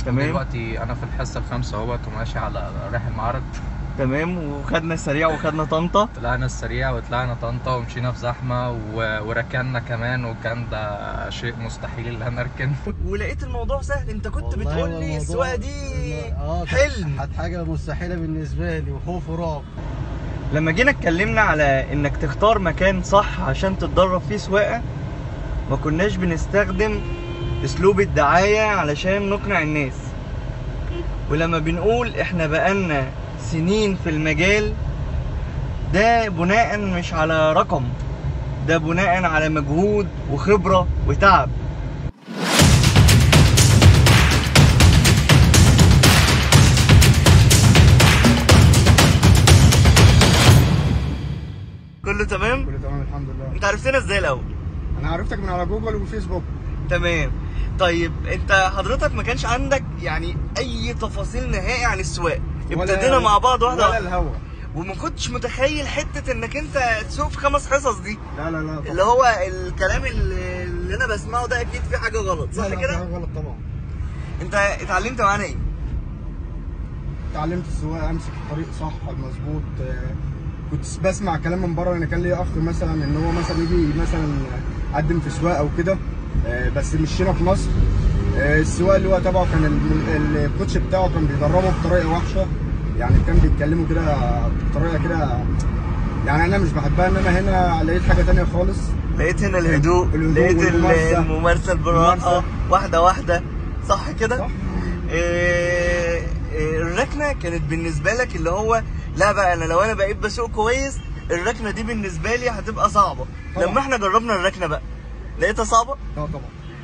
تمام. دلوقتي انا في الحصه الخامسه اهوت وماشي على رايح المعرض. تمام. وخدنا السريع وخدنا طنطا. طلعنا السريع وطلعنا طنطا ومشينا في زحمه وركننا كمان، وكان ده شيء مستحيل ان انا اركن. ولقيت الموضوع سهل. انت كنت بتقول لي السواقه دي حلم. كانت حاجه مستحيله بالنسبه لي وخوف ورعب. لما جينا اتكلمنا على انك تختار مكان صح عشان تتدرب فيه سواقه، ما كناش بنستخدم اسلوب الدعايه علشان نقنع الناس. ولما بنقول احنا بقالنا سنين في المجال ده، بناء مش على رقم، ده بناء على مجهود وخبره وتعب. كله تمام؟ كله تمام الحمد لله. انت عرفتنا ازاي الاول؟ انا عرفتك من على جوجل وفيسبوك. تمام. طيب انت حضرتك ما كانش عندك يعني اي تفاصيل نهائي عن السواقه، ابتدينا مع بعض واحده ولا الهوا، وما كنتش متخيل حته انك انت تسوق في 5 حصص دي. لا لا لا طبعا. اللي هو الكلام اللي انا بسمعه ده اكيد في حاجه غلط، صح كده؟ لا غلط طبعا. انت اتعلمت معانا ايه؟ اتعلمت السواقه، امسك الطريق صح مظبوط. كنت بسمع كلام من بره. انا كان لي اخ مثلا ان هو مثلا يجي مثلا قدم في سواقه او كده، بس مش هنا في مصر. السواق اللي هو تبعه كان الكوتش بتاعه كان بيدربه بطريقه وحشه، يعني كان بيتكلموا كده بطريقه كده يعني انا مش بحبها. انما هنا لقيت حاجه تانية خالص. لقيت هنا الهدوء، لقيت الممارسه بالراحه واحده واحده، صح كده؟ صح. الركنه كانت بالنسبه لك اللي هو لا بقى انا لو انا بقيت بسوق كويس الركنه دي بالنسبه لي هتبقى صعبه. طبعا. لما احنا جربنا الركنه بقى لقيتها صعبه؟ اه طبعا.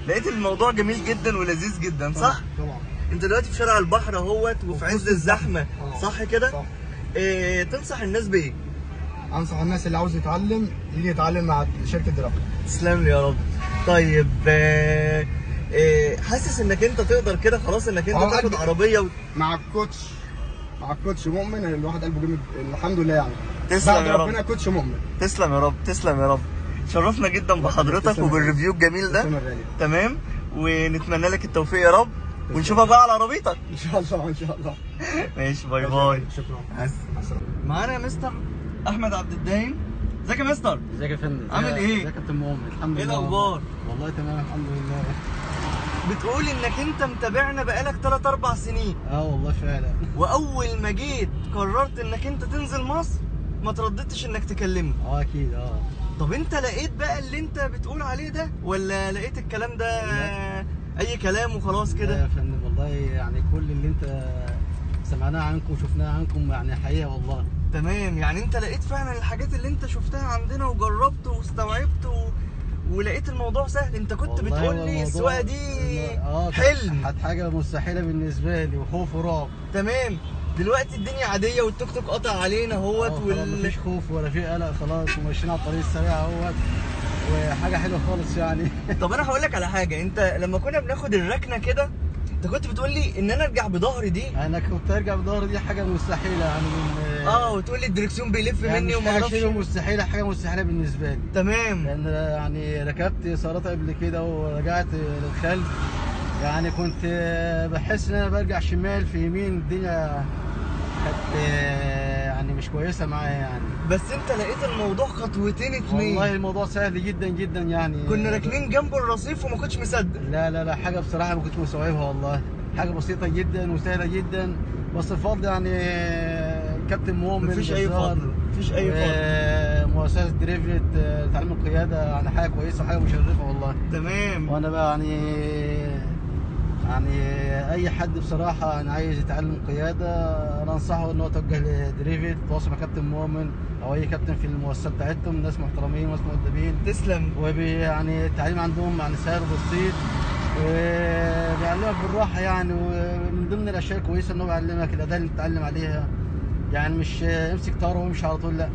لقيت الموضوع جميل جدا ولذيذ جدا، صح؟ طبعا. انت دلوقتي في شارع البحر اهوت وفي عز الزحمه، صح كده؟ صح. تنصح الناس بايه؟ انصح الناس اللي عاوز يتعلم يجي يتعلم مع شركه درافت. تسلم لي يا رب. طيب حاسس انك انت تقدر كده خلاص انك انت تاخد عربيه مع الكوتش مؤمن. الواحد قلبه جامد الحمد لله يعني. تسلم يا رب. ربنا كوتش مؤمن. تسلم يا رب، تسلم يا رب. شرفنا جدا بحضرتك وبالريفيو الجميل ده. تمام. ونتمنى لك التوفيق يا رب، ونشوفك بقى على عربيتك ان شاء الله ان شاء الله. ماشي، باي باي. شكرا. معانا مستر احمد عبد الدايم. ازيك يا مستر؟ ازيك يا فندم؟ عامل ايه؟ ازيك يا كابتن مؤمن؟ الحمد لله. ايه الاخبار؟ والله تمام الحمد لله. بتقول انك انت متابعنا بقالك 3-4 سنين. والله فعلا. واول ما جيت قررت انك انت تنزل مصر ما ترددتش انك تكلمني. اكيد. طب انت لقيت بقى اللي انت بتقول عليه ده ولا لقيت الكلام ده اي كلام وخلاص كده؟ لا يا فندم والله يعني كل اللي انت سمعناه عنكم وشفناه عنكم يعني حقيقه والله. تمام. يعني انت لقيت فعلا الحاجات اللي انت شفتها عندنا وجربت واستوعبت ولقيت الموضوع سهل. انت كنت بتقول لي السواقه دي حلم. كانت حاجه مستحيله بالنسبه لي وخوف ورعب. تمام. دلوقتي الدنيا عاديه والتوك توك قطع علينا اهوت مفيش خوف ولا في قلق خلاص، وماشيين على الطريق السريع اهوت وحاجه حلوه خالص يعني. طب انا هقول لك على حاجه. انت لما كنا بناخد الركنه كده انت كنت بتقول لي ان انا ارجع بظهري دي. انا كنت ارجع بظهري دي حاجه مستحيله يعني وتقول لي الدركسيون بيلف يعني مني وما اعرفش. حاجه مستحيله، حاجه مستحيله بالنسبه لي. تمام. لان يعني ركبت سيارات قبل كده ورجعت للخلف، يعني كنت بحس ان انا برجع شمال في يمين. الدنيا كانت يعني مش كويسه معايا يعني. بس انت لقيت الموضوع خطوتين 2. والله الموضوع سهل جدا جدا يعني. كنا راكنين جنب الرصيف وما كنتش مصدق. لا لا لا حاجه بصراحه ما كنتش مستوعبها والله. حاجه بسيطه جدا وسهله جدا، بس الفضل يعني كابتن مؤمن. مفيش اي فضل، مفيش اي فضل. مؤسسه دريفت تعليم القياده يعني حاجه كويسه وحاجه مشرفه والله. تمام. وانا بقى يعني اي حد بصراحه يعني عايز يتعلم قياده انا انصحه ان هو يتوجه لدريفت، يتواصل مع كابتن مؤمن او اي كابتن في المؤسسه بتاعتهم. ناس محترمين وناس مؤدبين. تسلم. ويعني التعليم عندهم يعني سهل وبسيط وبيعلمك بالراحه يعني. ومن ضمن الاشياء الكويسه ان هو بيعلمك الاداه اللي بتتعلم عليها، يعني مش امسك طاره وامشي على طول، لا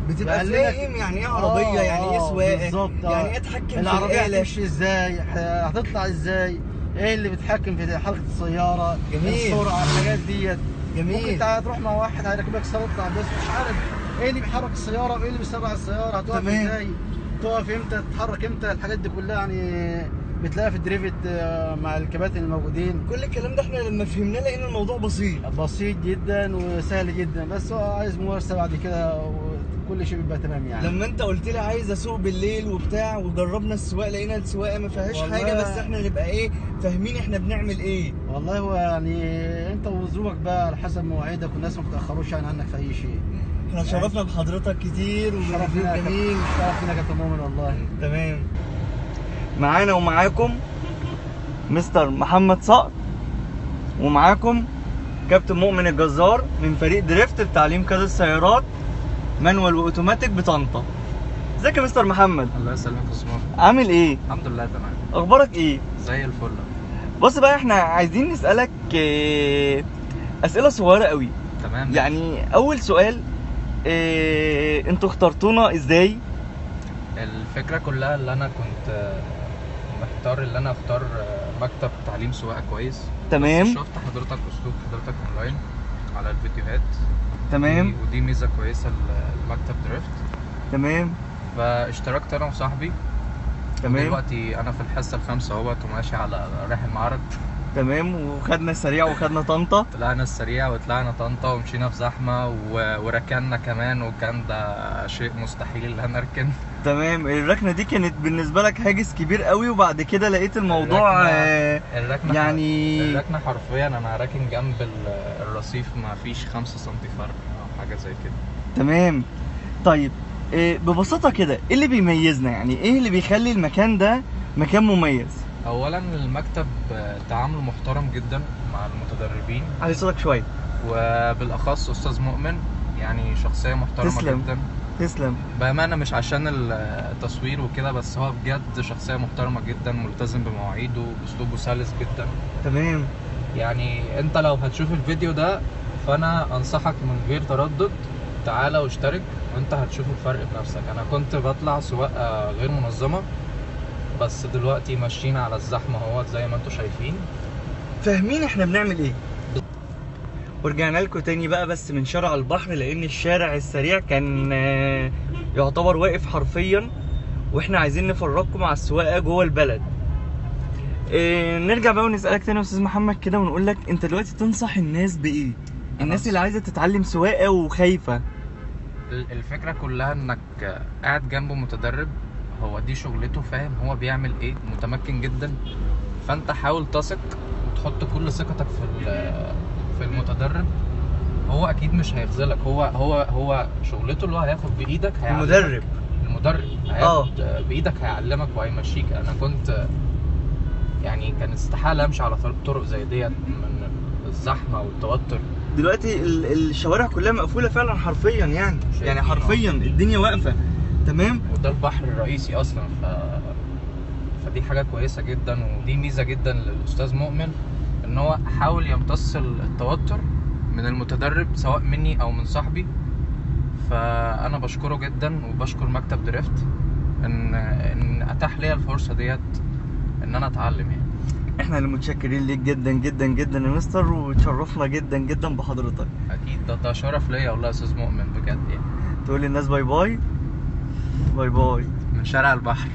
بتبقى فاهم يعني ايه عربيه، يعني ايه سواقه، يعني ايه اتحكم في العربيه هتمشي ازاي، هتطلع ازاي، ايه اللي بيتحكم في حركه السياره، جميل، السرعه، الحاجات ديت. جميل. ممكن تروح مع واحد هيركبك سياره تطلع بس مش عارف ايه اللي بيحرك السياره وايه اللي بيسرع السياره، هتقف ازاي، تقف امتى، تتحرك امتى، الحاجات دي كلها يعني بتلاقيها في الدريفت مع الكباتن الموجودين. كل الكلام ده احنا لما فهمناه لقينا الموضوع بسيط بسيط جدا وسهل جدا، بس هو عايز ممارسه بعد كده وكل شيء بيبقى تمام يعني. لما انت قلت لي عايز اسوق بالليل وبتاع وجربنا السواقه لقينا السواقه ما فيهاش حاجه، بس احنا نبقى ايه فاهمين احنا بنعمل ايه. والله هو يعني انت وظروفك بقى على حسب مواعيدك، والناس ما بتاخروش يعني عنك في اي شيء. احنا شرفنا بحضرتك كتير شرف لنا جميل. شرف لنا كابتن مؤمن والله. تمام. معانا ومعاكم مستر محمد صقر، ومعاكم كابتن مؤمن الجزار من فريق دريفت لتعليم قيادة السيارات مانوال واوتوماتيك بطنطا. ازيك يا مستر محمد؟ الله يسلمك يا اسمه. عامل ايه؟ الحمد لله تمام. اخبارك ايه؟ زي الفل. بص بقى احنا عايزين نسألك اسئلة صغيرة قوي. تمام. يعني اول سؤال، انتوا اخترتونا ازاي؟ الفكره كلها اللي انا كنت محتار اللي انا اختار مكتب تعليم سواقه كويس. تمام. بس شفت حضرتك اسلوب حضرتك اونلاين على الفيديوهات. تمام. ودي ميزه كويسه لمكتب دريفت. تمام. فاشتركت انا وصاحبي. تمام. دلوقتي انا في الحصه الخامسه اهوت وماشي على رايح المعرض. تمام. وخدنا السريع وخدنا طنطا. طلعنا السريع وطلعنا طنطا ومشينا في زحمه وركننا كمان، وكان ده شيء مستحيل اللي انا اركن. تمام. الركنه دي كانت بالنسبه لك حاجز كبير قوي، وبعد كده لقيت الموضوع الركنه يعني الركنه حرفيا انا راكن جنب الرصيف، ما فيش 5 سم فرق او حاجه زي كده. تمام. طيب ببساطه كده ايه اللي بيميزنا؟ يعني ايه اللي بيخلي المكان ده مكان مميز؟ اولا المكتب تعامله محترم جدا مع المتدربين. علي صوتك شويه. وبالاخص استاذ مؤمن يعني شخصيه محترمه. تسلم. جدا. تسلم. بامانه مش عشان التصوير وكده، بس هو بجد شخصيه محترمه جدا، ملتزم بمواعيده واسلوبه سلس جدا. تمام. يعني انت لو هتشوف الفيديو ده فانا انصحك من غير تردد تعالى واشترك، وانت هتشوف الفرق بنفسك. انا كنت بطلع سواقه غير منظمه، بس دلوقتي ماشيين على الزحمه اهوت زي ما انتم شايفين. فاهمين احنا بنعمل ايه. ورجعنا لكم تاني بقى، بس من شارع البحر، لان الشارع السريع كان يعتبر واقف حرفيا، واحنا عايزين نفرجكم على السواقه جوه البلد. نرجع بقى ونسالك تاني يا استاذ محمد كده، ونقول لك انت دلوقتي تنصح الناس بايه؟ الناس اللي عايزه تتعلم سواقه وخايفه. الفكره كلها انك قاعد جنبه متدرب، هو دي شغلته، فاهم هو بيعمل ايه، متمكن جدا. فانت حاول تثق وتحط كل ثقتك في المتدرب. هو اكيد مش هيخذلك، هو شغلته اللي هو هياخد بايدك المدرب هياخد بايدك هيعلمك وهيمشيك. انا كنت يعني كان استحاله امشي على طرق زي ديت من الزحمه والتوتر. دلوقتي الشوارع كلها مقفوله فعلا حرفيا، يعني حرفيا الدنيا واقفه. تمام. وده البحر الرئيسي اصلا، فدي حاجه كويسه جدا، ودي ميزه جدا للاستاذ مؤمن ان هو حاول يمتص التوتر من المتدرب سواء مني او من صاحبي. فانا بشكره جدا وبشكر مكتب دريفت ان اتاح لي الفرصه ديت ان انا اتعلم. يعني احنا اللي متشكرين ليك جدا جدا جدا يا مستر، وتشرفنا جدا جدا بحضرتك. اكيد ده شرف ليا والله يا استاذ مؤمن بجد. يعني تقول للناس باي باي. باي باي من شارع البحر.